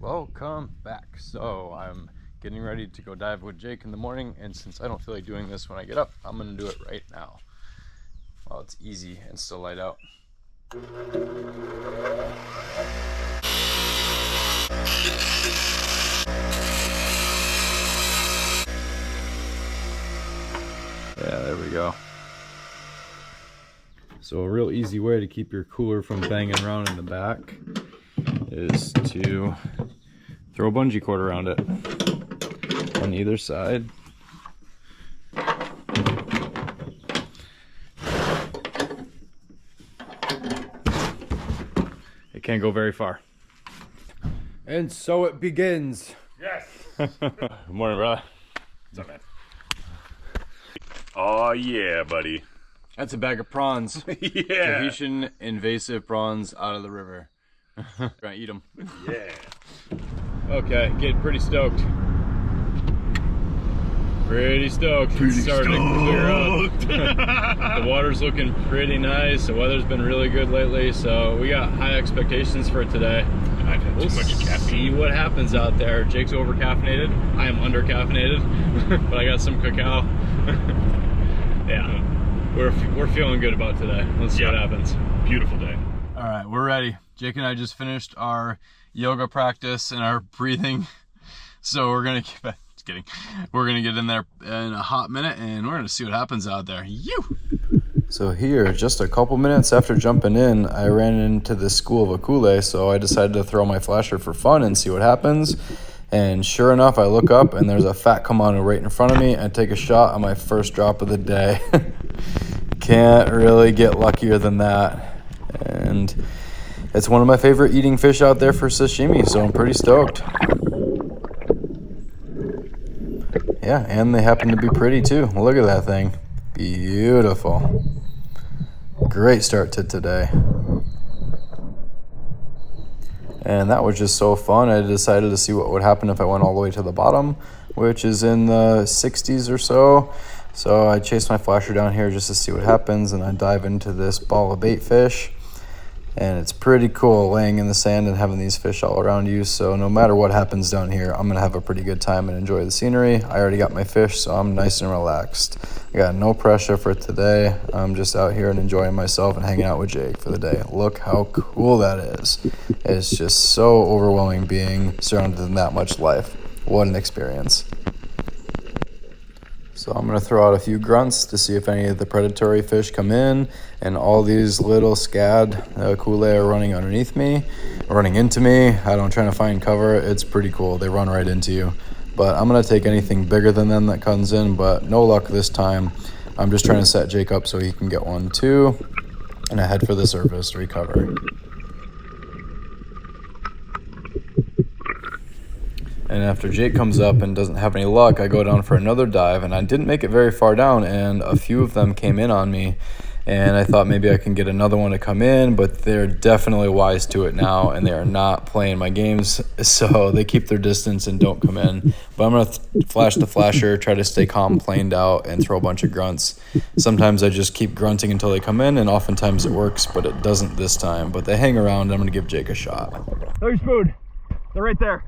Welcome back. So I'm getting ready to go dive with Jake in the morning, and since I don't feel like doing this when I get up, I'm gonna do it right now while it's easy and still light out. Yeah, there we go. So a real easy way to keep your cooler from banging around in the back is to throw a bungee cord around it on either side. It can't go very far. And so it begins. Yes. Good morning, brother. What's up, man? Oh yeah, buddy. That's a bag of prawns. Yeah. Tahitian invasive prawns out of the river. Gonna eat them. Yeah. Okay, getting pretty stoked. It's starting to clear up. The water's looking pretty nice. The weather's been really good lately, so we got high expectations for today. I've had too much caffeine. See what happens out there. Jake's over caffeinated. I am under caffeinated, but I got some cacao. Yeah, we're feeling good about today. Let's see what happens. Beautiful day. All right, we're ready. Jake and I just finished our yoga practice and our breathing, so we're gonna get. Just kidding. We're gonna get in there in a hot minute, and we're gonna see what happens out there. So here, just a couple minutes after jumping in, I ran into this school of akule, so I decided to throw my flasher for fun and see what happens. And sure enough, I look up and there's a fat kamanu right in front of me and take a shot on my first drop of the day. Can't really get luckier than that. And it's one of my favorite eating fish out there for sashimi, so I'm pretty stoked. Yeah, and they happen to be pretty too. Look at that thing. Beautiful. Great start to today. And that was just so fun. I decided to see what would happen if I went all the way to the bottom, which is in the 60s or so. So I chased my flasher down here just to see what happens, and I dive into this ball of bait fish. And it's pretty cool laying in the sand and having these fish all around you. So no matter what happens down here, I'm gonna have a pretty good time and enjoy the scenery. I already got my fish, so I'm nice and relaxed. I got no pressure for today. I'm just out here and enjoying myself and hanging out with Jake for the day. Look how cool that is. It's just so overwhelming being surrounded in that much life. What an experience. So I'm going to throw out a few grunts to see if any of the predatory fish come in, and all these little scad akule are running underneath me, running into me. I'm trying to find cover. It's pretty cool. They run right into you. But I'm going to take anything bigger than them that comes in, but no luck this time. I'm just trying to set Jake up so he can get one too, and I head for the surface to recover. And after Jake comes up and doesn't have any luck, I go down for another dive, and I didn't make it very far down, and a few of them came in on me, and I thought maybe I can get another one to come in, but they're definitely wise to it now, and they are not playing my games, so they keep their distance and don't come in. But I'm going to flash the flasher, try to stay calm, planed out, and throw a bunch of grunts. Sometimes I just keep grunting until they come in, and oftentimes it works, but it doesn't this time. But they hang around, and I'm going to give Jake a shot. Throw your spoon. They're right there.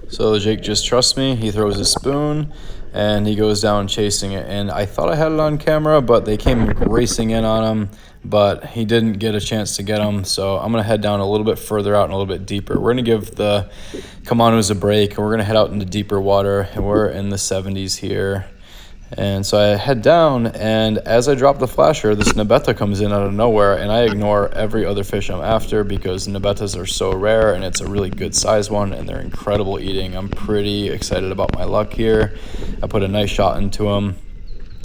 So Jake just trusts me. He throws his spoon and he goes down chasing it, and I thought I had it on camera, but they came racing in on him, but he didn't get a chance to get him. So I'm gonna head down a little bit further out and a little bit deeper. We're gonna give the kamanus a break, and we're gonna head out into deeper water, and we're in the 70s here. And so I head down, and as I drop the flasher, this nabeta comes in out of nowhere, and I ignore every other fish I'm after because nabetas are so rare, and it's a really good size one, and they're incredible eating. I'm pretty excited about my luck here. I put a nice shot into them.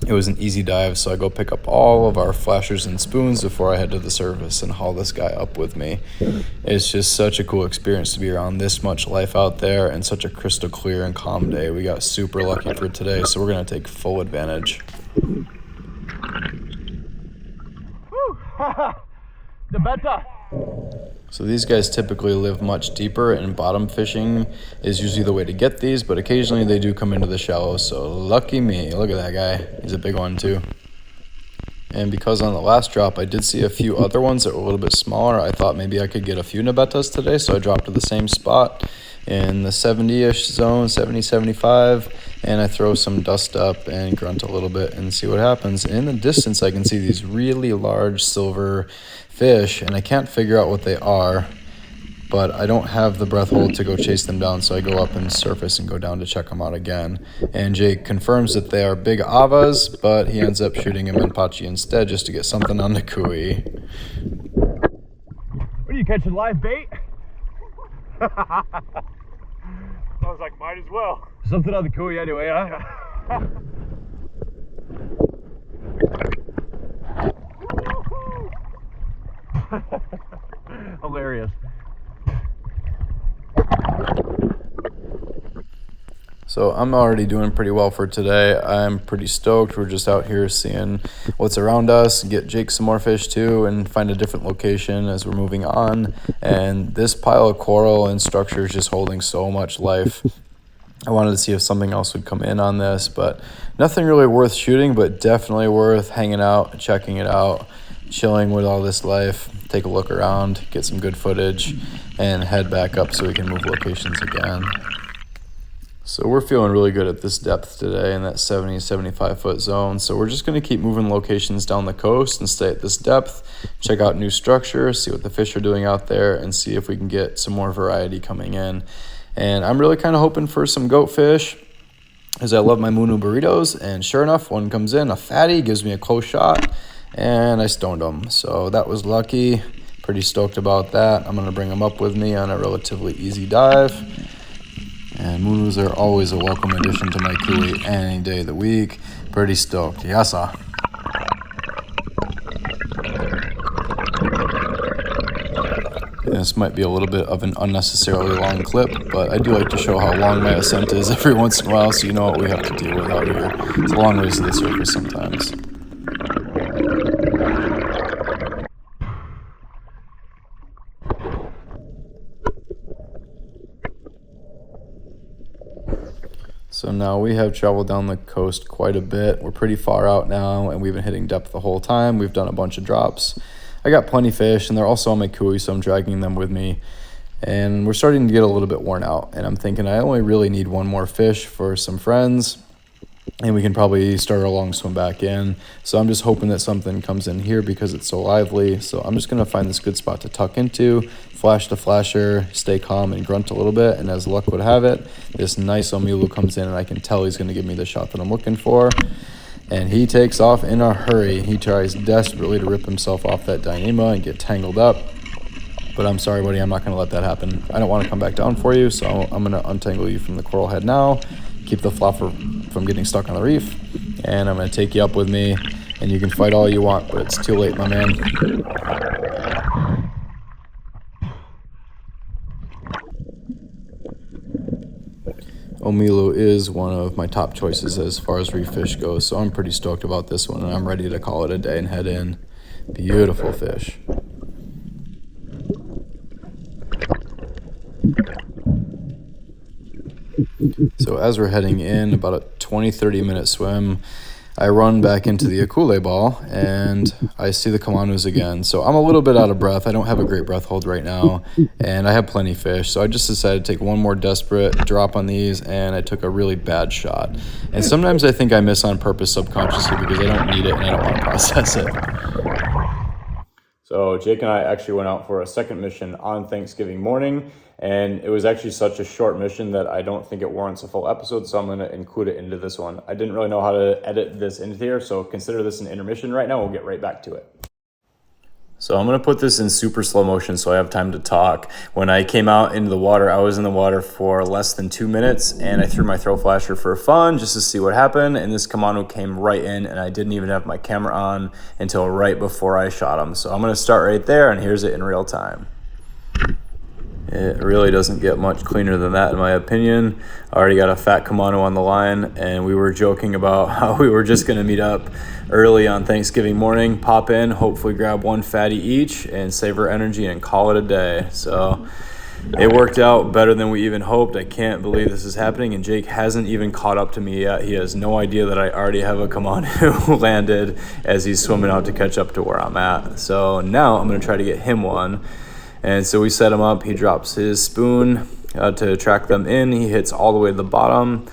It was an easy dive, so I go pick up all of our flashers and spoons before I head to the surface and haul this guy up with me. It's just such a cool experience to be around this much life out there and such a crystal clear and calm day. We got super lucky for today, so we're going to take full advantage. The beta. So these guys typically live much deeper, and bottom fishing is usually the way to get these, but occasionally they do come into the shallows, so lucky me. Look at that guy. He's a big one too. And because on the last drop I did see a few other ones that were a little bit smaller, I thought maybe I could get a few nabetas today, so I dropped to the same spot in the 70-ish zone, 70, 75, and I throw some dust up and grunt a little bit and see what happens. In the distance I can see these really large silver fish, and I can't figure out what they are, but I don't have the breath hold to go chase them down, so I go up and surface and go down to check them out again. And Jake confirms that they are big avas, but he ends up shooting a menpachi instead just to get something on the kui. What are you catching, live bait? I was like, might as well. Something on the kui anyway, huh? Hilarious. So I'm already doing pretty well for today. I'm pretty stoked. We're just out here seeing what's around us, get Jake some more fish too, and find a different location as we're moving on. And this pile of coral and structure is just holding so much life. I wanted to see if something else would come in on this, but nothing really worth shooting, but definitely worth hanging out, checking it out, chilling with all this life, take a look around, get some good footage, and head back up so we can move locations again. So we're feeling really good at this depth today in that 70, 75 foot zone. So we're just going to keep moving locations down the coast and stay at this depth, check out new structures, see what the fish are doing out there, and see if we can get some more variety coming in. And I'm really kind of hoping for some goatfish, as I love my Munu burritos. And sure enough, one comes in, a fatty, gives me a close shot, and I stoned him. So that was lucky. Pretty stoked about that. I'm going to bring him up with me on a relatively easy dive. And Munus are always a welcome addition to my kui any day of the week. Pretty stoked. Yassa. This might be a little bit of an unnecessarily long clip, but I do like to show how long my ascent is every once in a while, so you know what we have to deal with out here. It's a long ways to the surface sometimes. So now we have traveled down the coast quite a bit. We're pretty far out now, and we've been hitting depth the whole time. We've done a bunch of drops. I got plenty of fish, and they're also on my kui, so I'm dragging them with me. And we're starting to get a little bit worn out, and I'm thinking I only really need one more fish for some friends, and we can probably start our long swim back in. So I'm just hoping that something comes in here because it's so lively. So I'm just going to find this good spot to tuck into, flash the flasher, stay calm and grunt a little bit. And as luck would have it, this nice omilu comes in, and I can tell he's going to give me the shot that I'm looking for. And he takes off in a hurry. He tries desperately to rip himself off that Dyneema and get tangled up. But I'm sorry, buddy, I'm not going to let that happen. I don't want to come back down for you, so I'm going to untangle you from the coral head now, keep the flopper from getting stuck on the reef, and I'm going to take you up with me, and you can fight all you want, but it's too late, my man. Omilu is one of my top choices as far as reef fish goes, so I'm pretty stoked about this one, and I'm ready to call it a day and head in. Beautiful fish. So as we're heading in, about a 20-30 minute swim, I run back into the akule ball and I see the kamanus again. So I'm a little bit out of breath. I don't have a great breath hold right now, and I have plenty of fish. So I just decided to take one more desperate drop on these, and I took a really bad shot. And sometimes I think I miss on purpose subconsciously because I don't need it and I don't want to process it. So Jake and I actually went out for a second mission on Thanksgiving morning, and it was actually such a short mission that I don't think it warrants a full episode, so I'm going to include it into this one. I didn't really know how to edit this into here, so consider this an intermission right now. We'll get right back to it. So I'm going to put this in super slow motion so I have time to talk. When I came out into the water, I was in the water for less than 2 minutes, and I threw my throw flasher for fun just to see what happened, and this kamanu came right in, and I didn't even have my camera on until right before I shot him. So I'm going to start right there, and here's it in real time. It really doesn't get much cleaner than that, in my opinion. I already got a fat kamanu on the line, and we were joking about how we were just going to meet up early on Thanksgiving morning, pop in, hopefully grab one fatty each, and save our energy and call it a day. So It worked out better than we even hoped. I can't believe this is happening, and Jake hasn't even caught up to me yet. He has no idea that I already have a kamanu landed as he's swimming out to catch up to where I'm at. So now I'm going to try to get him one. And so we set him up. He drops his spoon to track them in. He hits all the way to the bottom.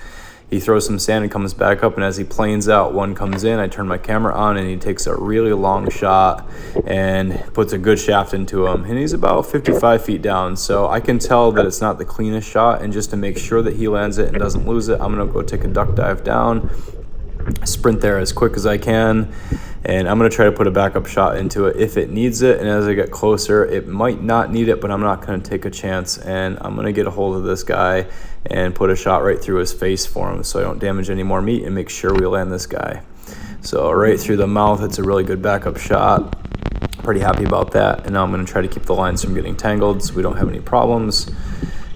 He throws some sand and comes back up, and as he planes out, one comes in. I turn my camera on, and he takes a really long shot and puts a good shaft into him. And he's about 55 feet down, so I can tell that it's not the cleanest shot. And just to make sure that he lands it and doesn't lose it, I'm going to go take a duck dive down, sprint there as quick as I can, and I'm going to try to put a backup shot into it if it needs it. And as I get closer, it might not need it, but I'm not going to take a chance, and I'm going to get a hold of this guy and put a shot right through his face for him so I don't damage any more meat and make sure we land this guy. So right through the mouth, it's a really good backup shot. Pretty happy about that. And now I'm going to try to keep the lines from getting tangled so we don't have any problems.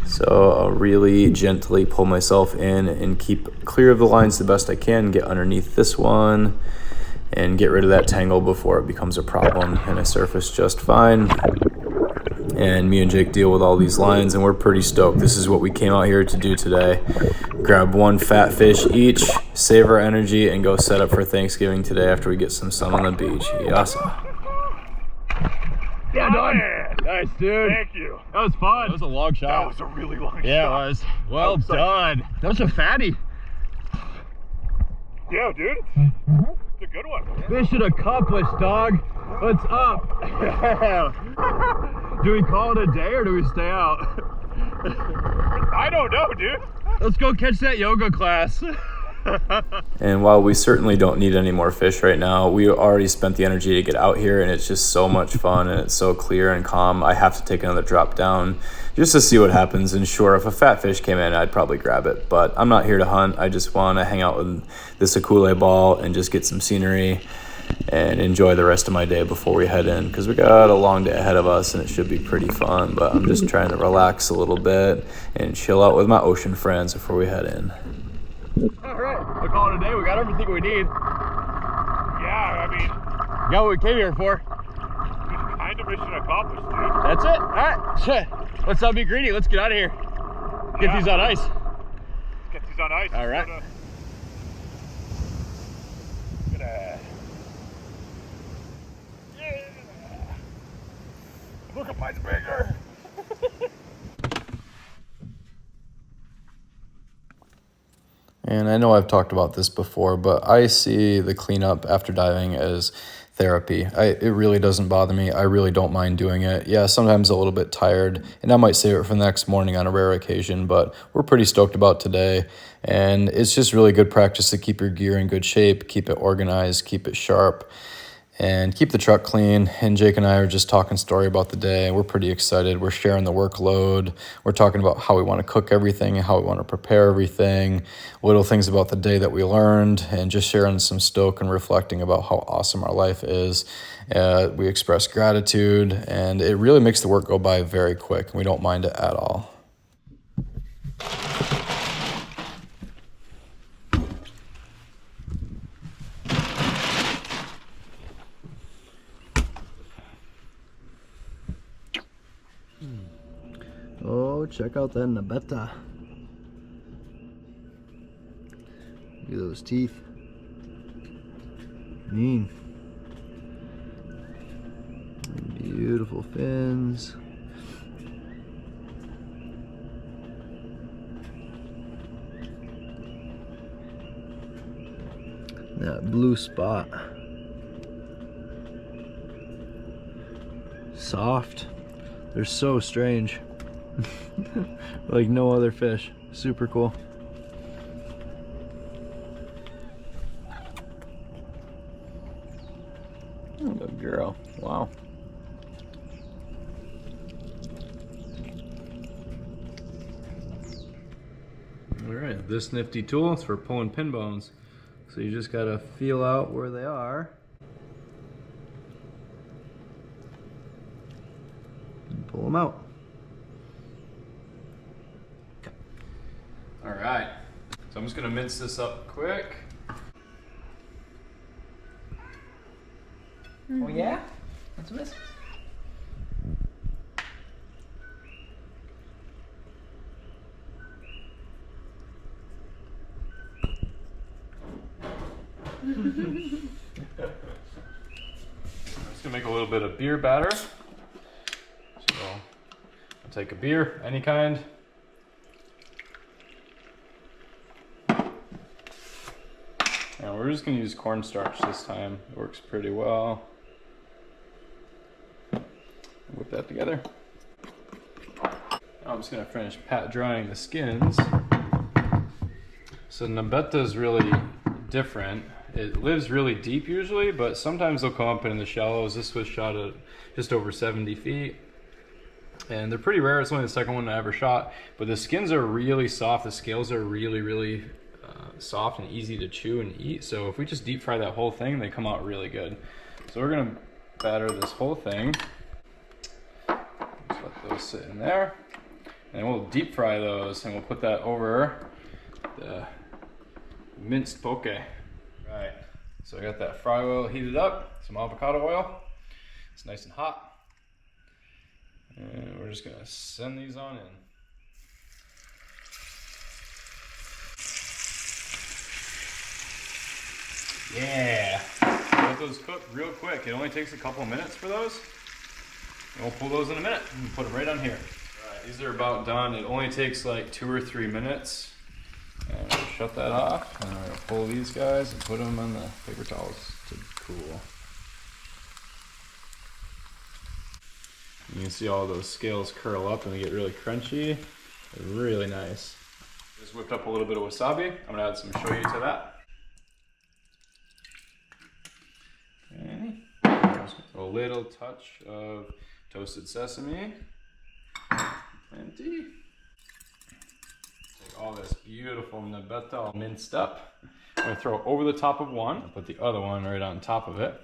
So I'll really gently pull myself in and keep clear of the lines the best I can, get underneath this one and get rid of that tangle before it becomes a problem. And I surface just fine. And me and Jake deal with all these lines, and we're pretty stoked. This is what we came out here to do today. Grab one fat fish each, save our energy, and go set up for Thanksgiving today after we get some sun on the beach. Yassa. Yeah, done. Nice, dude. Thank you. That was fun. That was a long shot. That was a really long shot. Yeah, it was. Well done. That was a fatty. Yeah, dude. It's a good one. Mission accomplished, dog. What's up? Do we call it a day or do we stay out? I don't know, dude. Let's go catch that yoga class. And while we certainly don't need any more fish right now, we already spent the energy to get out here, and it's just so much fun and it's so clear and calm. I have to take another drop down just to see what happens. And sure, if a fat fish came in, I'd probably grab it, but I'm not here to hunt. I just want to hang out with this Akule ball and just get some scenery and enjoy the rest of my day before we head in, because we got a long day ahead of us and it should be pretty fun. But I'm just trying to relax a little bit and chill out with my ocean friends before we head in. All right, we'll call it a day. We got everything we need. Yeah, I mean, got what we came here for. Kind of mission accomplished, dude. That's it. All right, let's not be greedy. Let's get out of here. Get these on ice. Get these on ice. All right. Look at mine's bigger. And I know I've talked about this before, but I see the cleanup after diving as therapy. It really doesn't bother me. I really don't mind doing it. Yeah, sometimes a little bit tired, and I might save it for the next morning on a rare occasion, but we're pretty stoked about today. And it's just really good practice to keep your gear in good shape, keep it organized, keep it sharp, and keep the truck clean. And Jake and I are just talking story about the day. We're pretty excited. We're sharing the workload. We're talking about how we want to cook everything and how we want to prepare everything, little things about the day that we learned, and just sharing some stoke and reflecting about how awesome our life is. We express gratitude, and it really makes the work go by very quick, and we don't mind it at all. Oh, check out that nabeta. Look at those teeth. Mean. Beautiful fins. That blue spot. Soft. They're so strange. Like no other fish. Super cool. Oh, good girl. Wow. Alright, this nifty tool is for pulling pin bones. So you just gotta feel out where they are and pull them out. Alright, so I'm just gonna mince this up quick. Oh yeah? What's this? I'm just gonna make a little bit of beer batter. So I'll take a beer, any kind. And we're just gonna use cornstarch this time. It works pretty well. Whip that together. I'm just gonna finish pat drying the skins. So nabeta is really different. It lives really deep usually, but sometimes they'll come up in the shallows. This was shot at just over 70 feet. And they're pretty rare. It's only the second one I ever shot. But the skins are really soft. The scales are really soft and easy to chew and eat. So if we just deep fry that whole thing, they come out really good. So we're gonna batter this whole thing. Just let those sit in there. And we'll deep fry those and we'll put that over the minced poke. Right, so I got that fry oil heated up, some avocado oil. It's nice and hot. And we're just gonna send these on in. Yeah, let those cook real quick. It only takes a couple minutes for those. And we'll pull those in a minute and put them right on here. All right, these are about done. It only takes like 2 or 3 minutes. And we'll shut that off. And we're gonna pull these guys and put them on the paper towels to cool. You can see all those scales curl up and they get really crunchy. They're really nice. Just whipped up a little bit of wasabi. I'm gonna add some shoyu to that. Okay. A little touch of toasted sesame. Plenty. Take all this beautiful nabeta all minced up. I'm gonna throw it over the top of one and put the other one right on top of it.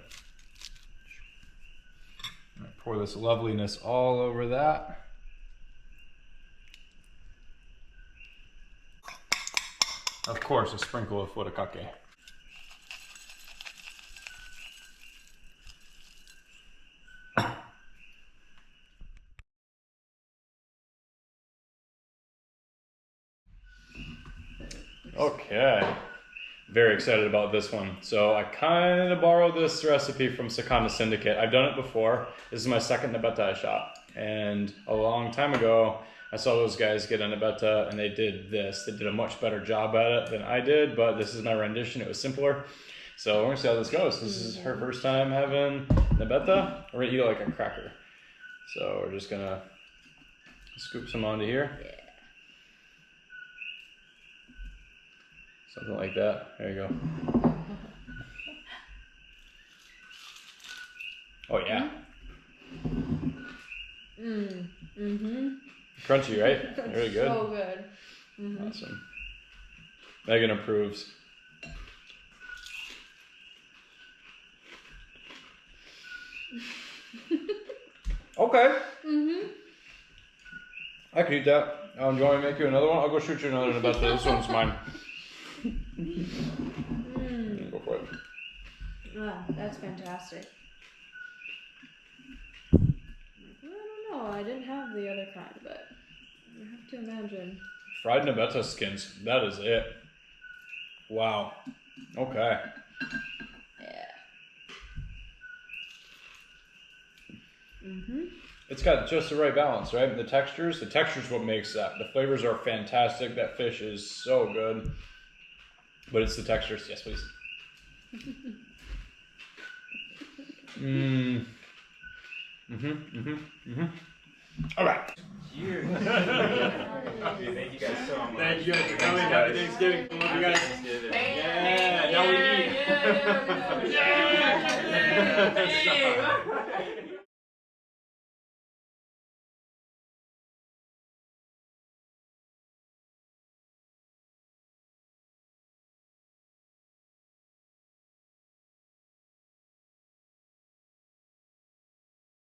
I'm gonna pour this loveliness all over that. Of course, a sprinkle of furikake. Okay, very excited about this one. So I kind of borrowed this recipe from Sakana Syndicate. I've done it before. This is my second nabeta I shot. And a long time ago, I saw those guys get a nabeta and they did this. They did a much better job at it than I did, but this is my rendition. It was simpler. So we're gonna see how this goes. This is her first time having nabeta. We're gonna eat it like a cracker. So we're just gonna scoop some onto here. Yeah. Something like that. There you go. Oh yeah. Crunchy, right? Very good. So good. Awesome. Megan approves. Okay. I can eat that. Do you want me to make you another one? I'll go shoot you another nabeta. This one's mine. Go for it. Ah, that's fantastic. I don't know. I didn't have the other kind, but I have to imagine. Fried nabeta skins. That is it. Wow. Okay. Yeah. It's got just the right balance, right? The texture's what makes that. The flavors are fantastic. That fish is so good. But it's the textures. Yes, please. All right. Cheers. Thank you guys so much. Thank you guys for coming. Happy Thanksgiving. Love you guys. Yeah, now we eat. Yeah.